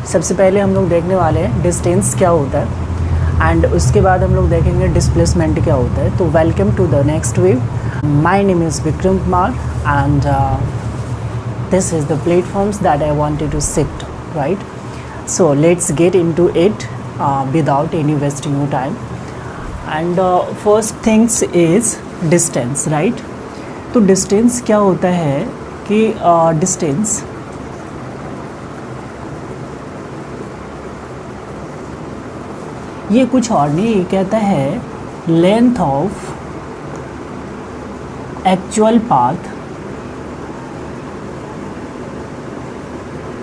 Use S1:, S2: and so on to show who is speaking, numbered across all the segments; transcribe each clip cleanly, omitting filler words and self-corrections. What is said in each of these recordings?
S1: सबसे पहले हम लोग देखने वाले हैं डिस्टेंस क्या होता है एंड उसके बाद हम लोग देखेंगे डिस्प्लेसमेंट क्या होता है। तो welcome to the next wave. My name is Vikram Kumar and this is the platforms that I wanted to sit, right? So let's get into it without any wasting your time. And first things is distance, right? तो distance क्या होता है कि distance ये कुछ और नहीं, ये कहता है length of actual path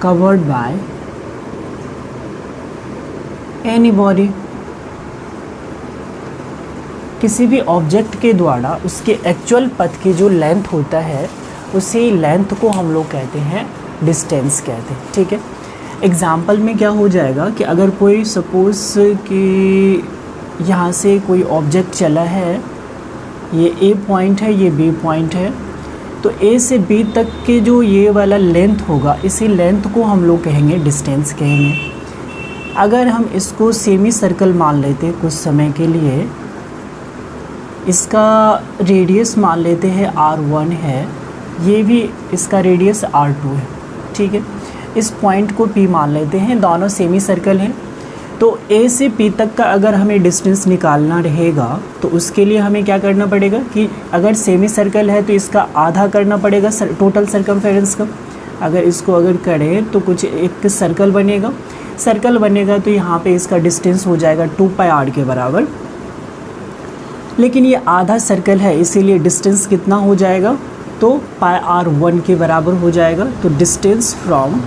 S1: covered by any body. किसी भी ऑब्जेक्ट के द्वारा उसके एक्चुअल पथ की जो लेंथ होता है उसी लेंथ को हम लोग कहते हैं डिस्टेंस कहते हैं, ठीक है? एग्ज़ाम्पल में क्या हो जाएगा कि अगर कोई सपोज़ कि यहाँ से कोई ऑब्जेक्ट चला है, ये ए पॉइंट है, ये बी पॉइंट है, तो ए से बी तक के जो ये वाला लेंथ होगा इसी लेंथ को हम लोग कहेंगे डिस्टेंस कहेंगे। अगर हम इसको सेमी सर्कल मान लेते कुछ समय के लिए, इसका रेडियस मान लेते हैं r1 है, ये भी इसका रेडियस r2 है, ठीक है? इस पॉइंट को P मान लेते हैं, दोनों सेमी सर्कल हैं। तो A से P तक का अगर हमें डिस्टेंस निकालना रहेगा तो उसके लिए हमें क्या करना पड़ेगा कि अगर सेमी सर्कल है तो इसका आधा करना पड़ेगा टोटल सर्कमफेरेंस का। अगर इसको करें तो कुछ एक सर्कल बनेगा तो यहाँ पे इसका डिस्टेंस हो जाएगा 2πr के बराबर। लेकिन ये आधा सर्कल है इसीलिए डिस्टेंस कितना हो जाएगा, तो πr1 के बराबर हो जाएगा। तो डिस्टेंस फ्रॉम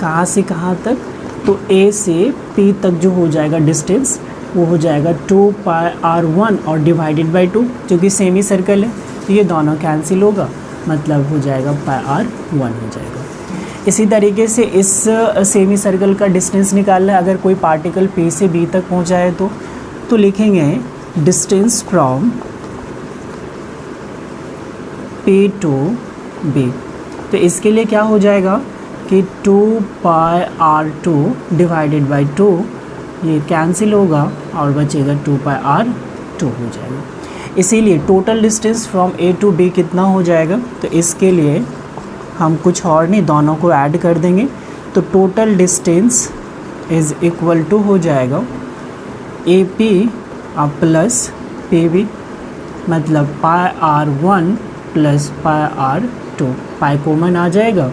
S1: कहाँ से कहाँ तक, तो A से P तक जो हो जाएगा डिस्टेंस वो हो जाएगा 2πr1 और डिवाइडेड बाई 2, जो कि सेमी सर्कल है तो ये दोनों कैंसिल होगा, मतलब हो जाएगा πr1 हो जाएगा। इसी तरीके से इस सेमी सर्कल का डिस्टेंस निकालना है। अगर कोई पार्टिकल P से B तक पहुँचा है तो लिखेंगे distance from P to B। तो इसके लिए क्या हो जाएगा कि 2πr2 डिवाइडेड बाई 2, ये कैंसिल होगा और बचेगा 2πr2 हो जाएगा। इसीलिए total distance from A to B कितना हो जाएगा, तो इसके लिए हम कुछ और नहीं, दोनों को ऐड कर देंगे। तो total distance is equal to हो जाएगा AP प्लस PB, मतलब πr1 plus πr2, pi common आ जाएगा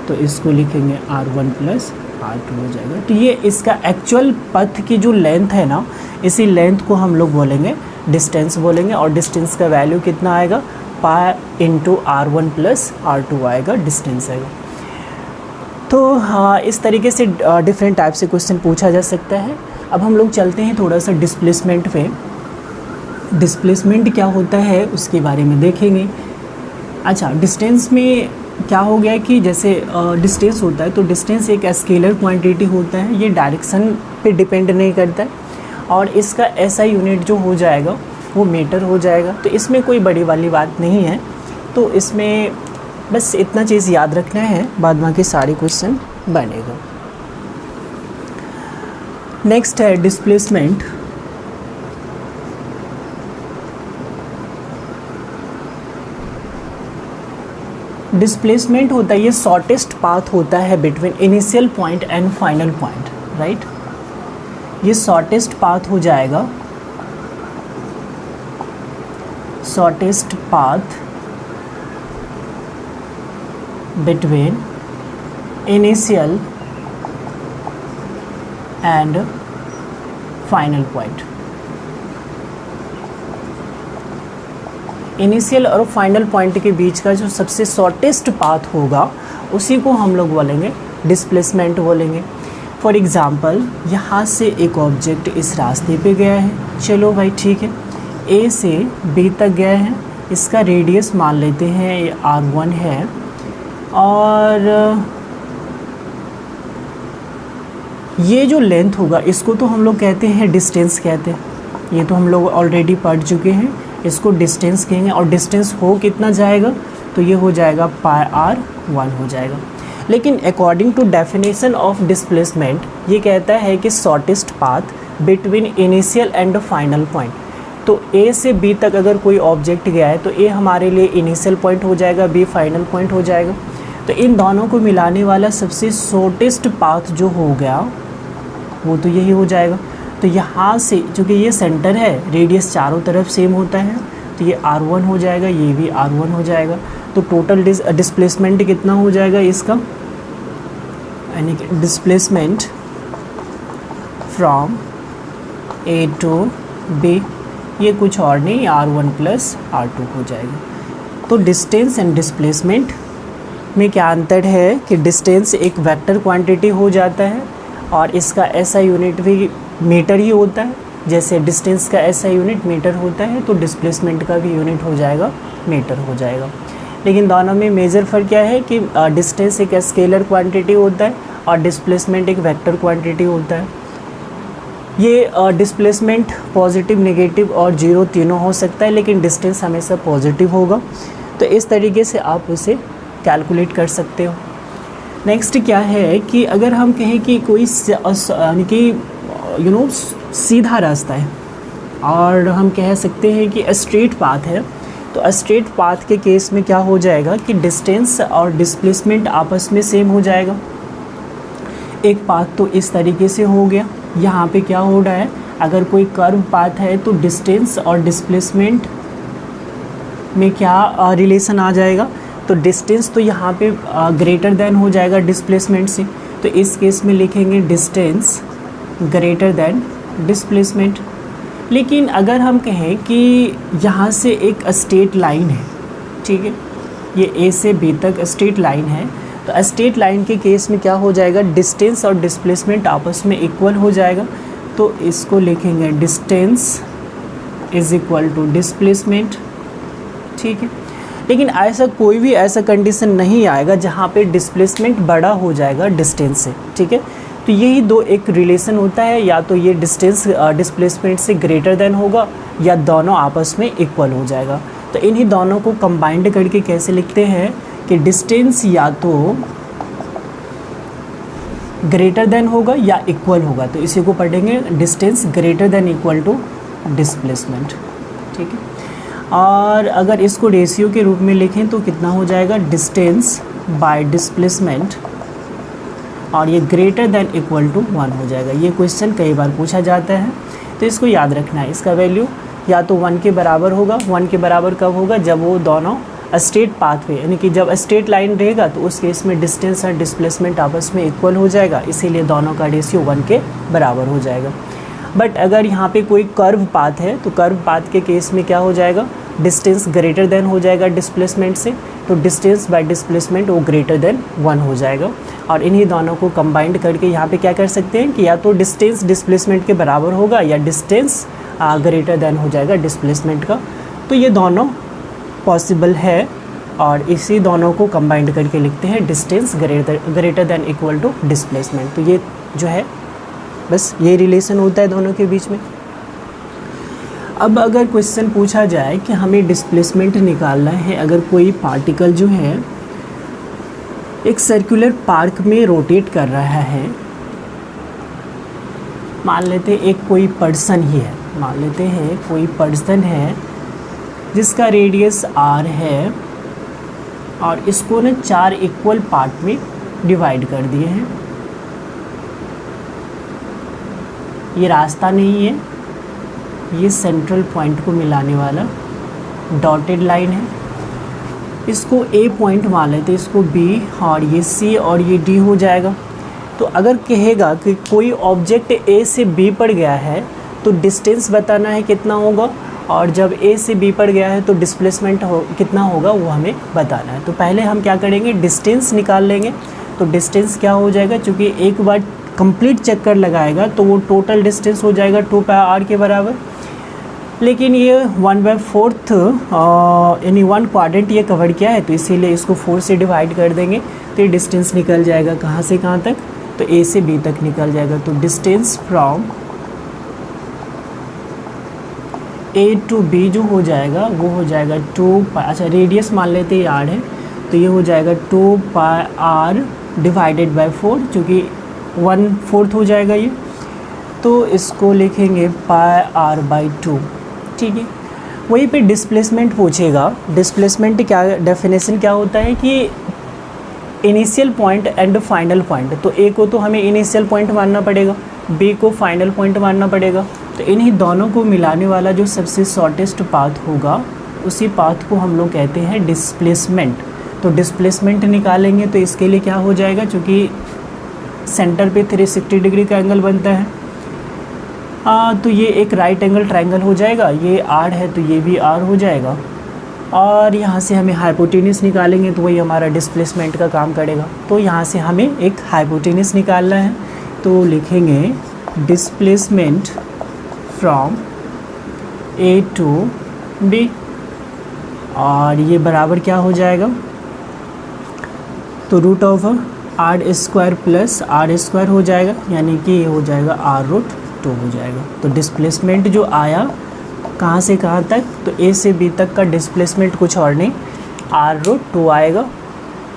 S1: तो इसको लिखेंगे r1 प्लस r2 हो जाएगा। तो ये इसका एक्चुअल पथ की जो लेंथ है ना, इसी लेंथ को हम लोग बोलेंगे डिस्टेंस बोलेंगे। और डिस्टेंस का वैल्यू कितना आएगा, pi into r1 plus r2 आएगा, डिस्टेंस आएगा। तो हाँ, इस तरीके से डिफरेंट टाइप से क्वेश्चन पूछा जा सकता है। अब हम लोग चलते हैं थोड़ा सा डिस्प्लेसमेंट पे। डिस्प्लेसमेंट क्या होता है उसके बारे में देखेंगे। अच्छा, डिस्टेंस में क्या हो गया कि जैसे डिस्टेंस होता है तो डिस्टेंस एक स्केलर क्वांटिटी होता है, ये डायरेक्शन पे डिपेंड नहीं करता है और इसका ऐसा यूनिट जो हो जाएगा वो मीटर हो जाएगा। तो इसमें कोई बड़ी वाली बात नहीं है, तो इसमें बस इतना चीज़ याद रखना है, बाद बाकी सारे क्वेश्चन बनेगा। नेक्स्ट है डिस्प्लेसमेंट। डिस्प्लेसमेंट होता है, ये शॉर्टेस्ट पाथ होता है between initial point and final point, right? ये शॉर्टेस्ट पाथ हो जाएगा, shortest path between initial and final point. Initial और फाइनल पॉइंट के बीच का जो सबसे शॉर्टेस्ट पाथ होगा उसी को हम लोग बोलेंगे डिस्प्लेसमेंट बोलेंगे। फॉर एग्ज़ाम्पल, यहाँ से एक ऑब्जेक्ट इस रास्ते पे गया है, चलो भाई ठीक है, A से B तक गया है, इसका रेडियस मान लेते हैं ये r1 है और ये जो लेंथ होगा इसको तो हम लोग कहते हैं डिस्टेंस कहते हैं, ये तो हम लोग ऑलरेडी पढ़ चुके हैं, इसको डिस्टेंस कहेंगे। और डिस्टेंस हो कितना जाएगा, तो ये हो जाएगा πr1 हो जाएगा। लेकिन according to definition of displacement ये कहता है कि shortest path between initial and final point. तो ए से बी तक अगर कोई ऑब्जेक्ट गया है तो ए हमारे लिए इनिशियल पॉइंट हो जाएगा, बी फाइनल पॉइंट हो जाएगा। तो इन दोनों को मिलाने वाला सबसे शॉर्टेस्ट पाथ जो हो गया वो तो यही हो जाएगा। तो यहाँ से चूँकि ये सेंटर है, रेडियस चारों तरफ सेम होता है, तो ये R1 हो जाएगा, ये भी R1 हो जाएगा। तो टोटल डिस्प्लेसमेंट कितना हो जाएगा इसका, यानी कि displacement from A to B, ये कुछ और नहीं R1 प्लस R2 हो जाएगा। तो डिस्टेंस एंड डिस्प्लेसमेंट में क्या अंतर है कि डिस्टेंस एक वेक्टर क्वांटिटी हो जाता है और इसका ऐसा यूनिट भी मीटर ही होता है। जैसे डिस्टेंस का ऐसा यूनिट मीटर होता है तो डिस्प्लेसमेंट का भी यूनिट हो जाएगा मीटर हो जाएगा। लेकिन दोनों में मेजर फ़र्क क्या है कि डिस्टेंस एक स्केलर क्वांटिटी होता है और डिस्प्लेसमेंट एक वेक्टर क्वांटिटी होता है। ये डिस्प्लेसमेंट पॉजिटिव, नेगेटिव और जीरो तीनों हो सकता है, लेकिन डिस्टेंस हमेशा पॉजिटिव होगा। तो इस तरीके से आप उसे कैलकुलेट कर सकते हो। नेक्स्ट क्या है कि अगर हम कहें कि कोई यानी कि सीधा रास्ता है और हम कह सकते हैं कि स्ट्रेट पाथ है, तो स्ट्रेट पाथ के केस में क्या हो जाएगा कि डिस्टेंस और डिस्प्लेसमेंट आपस में सेम हो जाएगा। एक पाथ तो इस तरीके से हो गया। यहाँ पे क्या हो रहा है, अगर कोई कर्व पाथ है तो डिस्टेंस और डिस्प्लेसमेंट में क्या रिलेशन आ जाएगा, तो डिस्टेंस तो यहाँ पे ग्रेटर देन हो जाएगा डिस्प्लेसमेंट से। तो इस केस में लिखेंगे डिस्टेंस ग्रेटर देन डिस्प्लेसमेंट। लेकिन अगर हम कहें कि यहाँ से एक स्ट्रेट लाइन है, ठीक है, ये ए से बी तक स्ट्रेट लाइन है, तो स्ट्रेट लाइन के केस में क्या हो जाएगा, डिस्टेंस और डिस्प्लेसमेंट आपस में इक्वल हो जाएगा। तो इसको लिखेंगे distance is equal to displacement, ठीक है। लेकिन ऐसा कोई भी ऐसा कंडीशन नहीं आएगा जहाँ पे डिस्प्लेसमेंट बड़ा हो जाएगा डिस्टेंस से, ठीक है। तो यही दो एक रिलेशन होता है, या तो ये डिस्टेंस डिस्प्लेसमेंट से ग्रेटर देन होगा या दोनों आपस में इक्वल हो जाएगा। तो इन्हीं दोनों को कंबाइंड करके कैसे लिखते हैं कि डिस्टेंस या तो ग्रेटर देन होगा या इक्वल होगा, तो इसी को पढ़ेंगे distance greater than equal to displacement, ठीक है। और अगर इसको रेशियो के रूप में लिखें तो कितना हो जाएगा, डिस्टेंस बाय डिस्प्लेसमेंट, और ये ग्रेटर देन इक्वल टू 1 हो जाएगा। ये क्वेश्चन कई बार पूछा जाता है, तो इसको याद रखना है। इसका वैल्यू या तो 1 के बराबर होगा। 1 के बराबर कब होगा, जब वो दोनों स्ट्रेट पाथ पे, यानी कि जब स्ट्रेट लाइन रहेगा तो उस केस में डिस्टेंस और डिस्प्लेसमेंट आपस में इक्वल हो जाएगा, इसीलिए दोनों का रेशियो 1 के बराबर हो जाएगा। बट अगर यहाँ पे कोई कर्व पाथ है तो कर्व पाथ के केस में क्या हो जाएगा, डिस्टेंस ग्रेटर देन हो जाएगा डिस्प्लेसमेंट से, तो डिस्टेंस बाय डिस्प्लेसमेंट वो ग्रेटर देन 1 हो जाएगा। और इन्हीं दोनों को कंबाइंड करके यहाँ पे क्या कर सकते हैं कि या तो डिस्टेंस डिस्प्लेसमेंट के बराबर होगा या डिस्टेंस ग्रेटर देन हो जाएगा डिस्प्लेसमेंट का। तो ये दोनों पॉसिबल है और इसी दोनों को कंबाइंड करके लिखते हैं distance greater than equal to displacement. तो ये जो है बस ये रिलेशन होता है दोनों के बीच में। अब अगर क्वेश्चन पूछा जाए कि हमें डिस्प्लेसमेंट निकालना है, अगर कोई पार्टिकल जो है एक सर्कुलर पार्क में रोटेट कर रहा है, मान लेते एक कोई पर्सन ही है, मान लेते हैं कोई पर्सन है जिसका रेडियस r है और इसको ना 4 इक्वल पार्ट में डिवाइड कर दिए हैं। ये रास्ता नहीं है, ये सेंट्रल पॉइंट को मिलाने वाला डॉटेड लाइन है। इसको A पॉइंट मान लेते, इसको B, और ये C और ये D हो जाएगा। तो अगर कहेगा कि कोई ऑब्जेक्ट A से B पर गया है तो डिस्टेंस बताना है कितना होगा, और जब A से B पर गया है तो डिस्प्लेसमेंट कितना होगा वो हमें बताना है। तो पहले हम क्या करेंगे, डिस्टेंस निकाल लेंगे। तो डिस्टेंस क्या हो जाएगा, चूँकि एक बार कंप्लीट चक्कर लगाएगा तो वो टोटल डिस्टेंस हो जाएगा 2πr के बराबर। लेकिन ये 1/4 यानी 1 क्वाड्रेंट ये कवर किया है, तो इसीलिए इसको 4 से डिवाइड कर देंगे तो ये डिस्टेंस निकल जाएगा कहाँ से कहाँ तक, तो A से B तक निकल जाएगा। तो distance from A to B जो हो जाएगा वो हो जाएगा 2π, अच्छा रेडियस मान लेते हैं r है, तो ये हो जाएगा 2πr डिवाइडेड बाय 4, चूँकि 1/4 हो जाएगा ये, तो इसको लिखेंगे पाई आर बाई 2। ठीक है, वहीं पे डिस्प्लेसमेंट पूछेगा। डिस्प्लेसमेंट क्या डेफिनेशन क्या होता है कि initial point and final point. तो ए को तो हमें इनिशियल पॉइंट मानना पड़ेगा, बी को फाइनल पॉइंट मानना पड़ेगा, तो इन्हीं दोनों को मिलाने वाला जो सबसे शॉर्टेस्ट पाथ होगा उसी पाथ को हम लोग कहते हैं डिस्प्लेसमेंट। तो डिस्प्लेसमेंट निकालेंगे तो इसके लिए क्या हो जाएगा, चूँकि सेंटर पे 360 डिग्री का एंगल बनता है, तो ये एक राइट एंगल ट्रायंगल हो जाएगा। ये आर है तो ये भी आर हो जाएगा, और यहाँ से हमें हाइपोटेन्यूस निकालेंगे तो वही हमारा डिस्प्लेसमेंट का काम करेगा। तो यहाँ से हमें एक हाइपोटेन्यूस निकालना है, तो लिखेंगे displacement from A to B, और ये बराबर क्या हो जाएगा, तो root of r square plus r square हो जाएगा, यानी कि ये हो जाएगा आर रूट 2 हो जाएगा। तो डिस्प्लेसमेंट जो आया कहाँ से कहाँ तक, तो ए से बी तक का डिस्प्लेसमेंट कुछ और नहीं, आर रूट 2 आएगा।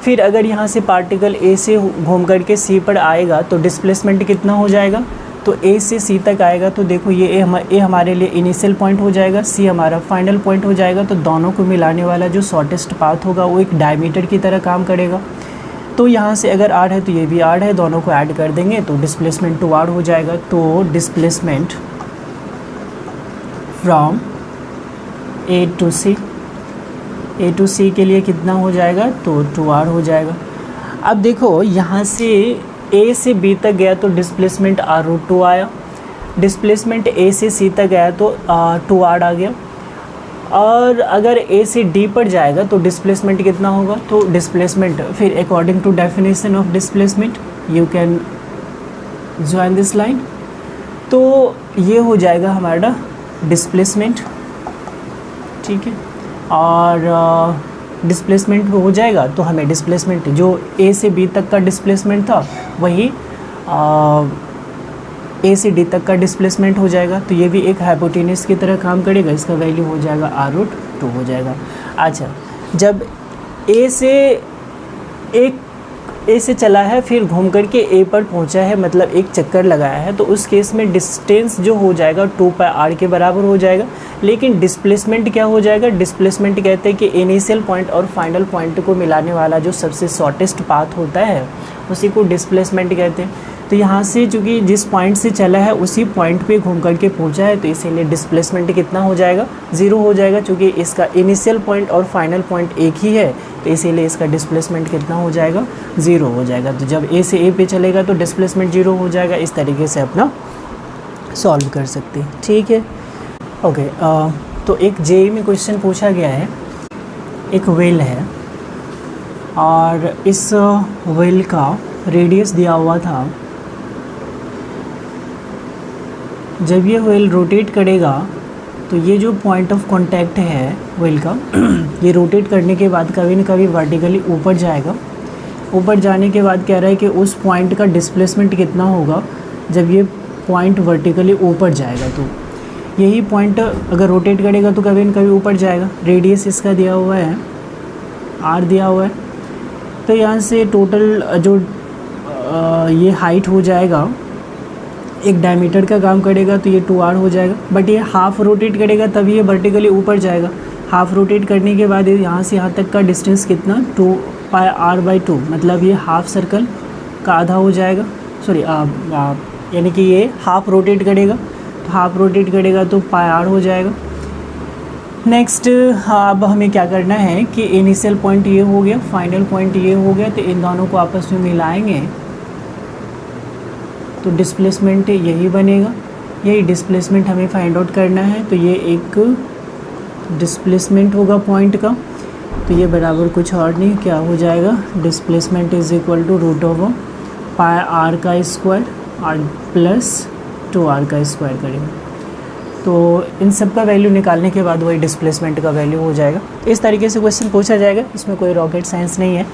S1: फिर अगर यहाँ से पार्टिकल ए से घूम करके सी पर आएगा तो डिस्प्लेसमेंट कितना हो जाएगा, तो ए से सी तक आएगा, तो देखो ये ए हमारे लिए इनिशियल पॉइंट हो जाएगा, सी हमारा फाइनल पॉइंट हो जाएगा। तो दोनों को मिलाने वाला जो शॉर्टेस्ट पाथ होगा वो एक डायमीटर की तरह काम करेगा। तो यहाँ से अगर आर है तो ये भी आर है, दोनों को ऐड कर देंगे तो डिस्प्लेसमेंट टू आर हो जाएगा। तो displacement from A to C, A to C के लिए कितना हो जाएगा, तो 2r हो जाएगा। अब देखो यहाँ से ए से बी तक गया तो डिस्प्लेसमेंट आर रूट 2 आया, डिस्प्लेसमेंट ए से सी तक गया तो 2r आ गया, और अगर ए से डी पर जाएगा तो डिस्प्लेसमेंट कितना होगा, तो डिस्प्लेसमेंट फिर according to definition of displacement you can join this line, तो ये हो जाएगा हमारा डिस्प्लेसमेंट। ठीक है, और डिस्प्लेसमेंट हो जाएगा तो हमें डिस्प्लेसमेंट जो ए से बी तक का डिस्प्लेसमेंट था वही ए से डी तक का डिस्प्लेसमेंट हो जाएगा। तो ये भी एक हाइपोटेन्यूस की तरह काम करेगा, इसका वैल्यू हो जाएगा आर रूट 2 हो जाएगा। अच्छा, जब ए से चला है फिर घूम करके ए पर पहुंचा है, मतलब एक चक्कर लगाया है, तो उस केस में डिस्टेंस जो हो जाएगा 2πr के बराबर हो जाएगा। लेकिन डिस्प्लेसमेंट क्या हो जाएगा, डिस्प्लेसमेंट कहते हैं कि इनिशियल पॉइंट और फाइनल पॉइंट को मिलाने वाला जो सबसे शॉर्टेस्ट पाथ होता है उसी को डिस्प्लेसमेंट कहते हैं। तो यहाँ से चूँकि जिस पॉइंट से चला है उसी पॉइंट पे घूम करके पहुँचा है, तो इसीलिए डिस्प्लेसमेंट कितना हो जाएगा, 0 हो जाएगा। चूँकि इसका इनिशियल पॉइंट और फाइनल पॉइंट एक ही है तो इसीलिए इसका डिस्प्लेसमेंट कितना हो जाएगा, 0 हो जाएगा। तो जब ए से ए पे चलेगा तो डिस्प्लेसमेंट 0 हो जाएगा। इस तरीके से अपना सॉल्व कर सकते हैं। ठीक है, ओके। तो एक जेईई में क्वेश्चन पूछा गया है, एक व्हेल है और इस व्हेल का रेडियस दिया हुआ था। जब ये व्हेल रोटेट करेगा तो ये जो पॉइंट ऑफ कांटेक्ट है व्हेल का ये रोटेट करने के बाद कभी न कभी वर्टिकली ऊपर जाएगा। ऊपर जाने के बाद कह रहा है कि उस पॉइंट का डिस्प्लेसमेंट कितना होगा जब ये पॉइंट वर्टिकली ऊपर जाएगा। तो यही पॉइंट अगर रोटेट करेगा तो कभी न कभी ऊपर जाएगा। रेडियस इसका दिया हुआ है, आर दिया हुआ है। तो यहाँ से टोटल जो ये हाइट हो जाएगा, एक डायमीटर का काम करेगा तो ये 2r हो जाएगा। बट ये हाफ रोटेट करेगा तभी ये वर्टिकली ऊपर जाएगा। हाफ रोटेट करने के बाद यहाँ से यहाँ तक का डिस्टेंस कितना, 2πr/2, मतलब ये हाफ सर्कल का आधा हो जाएगा। सॉरी, यानी कि ये हाफ रोटेट करेगा, तो हाफ रोटेट करेगा तो πr हो जाएगा। नेक्स्ट, अब हमें क्या करना है कि इनिशियल पॉइंट ये हो गया, फाइनल पॉइंट ये हो गया, तो इन दोनों को आपस में मिलाएंगे तो डिस्प्लेसमेंट यही बनेगा। यही डिस्प्लेसमेंट हमें फाइंड आउट करना है। तो ये एक डिस्प्लेसमेंट होगा पॉइंट का, तो ये बराबर कुछ और नहीं, क्या हो जाएगा, displacement is equal to root of πr का स्क्वायर और प्लस 2r का स्क्वायर करेंगे। तो इन सब का वैल्यू निकालने के बाद वही डिस्प्लेसमेंट का वैल्यू हो जाएगा। इस तरीके से क्वेश्चन पूछा जाएगा, इसमें कोई रॉकेट साइंस नहीं है।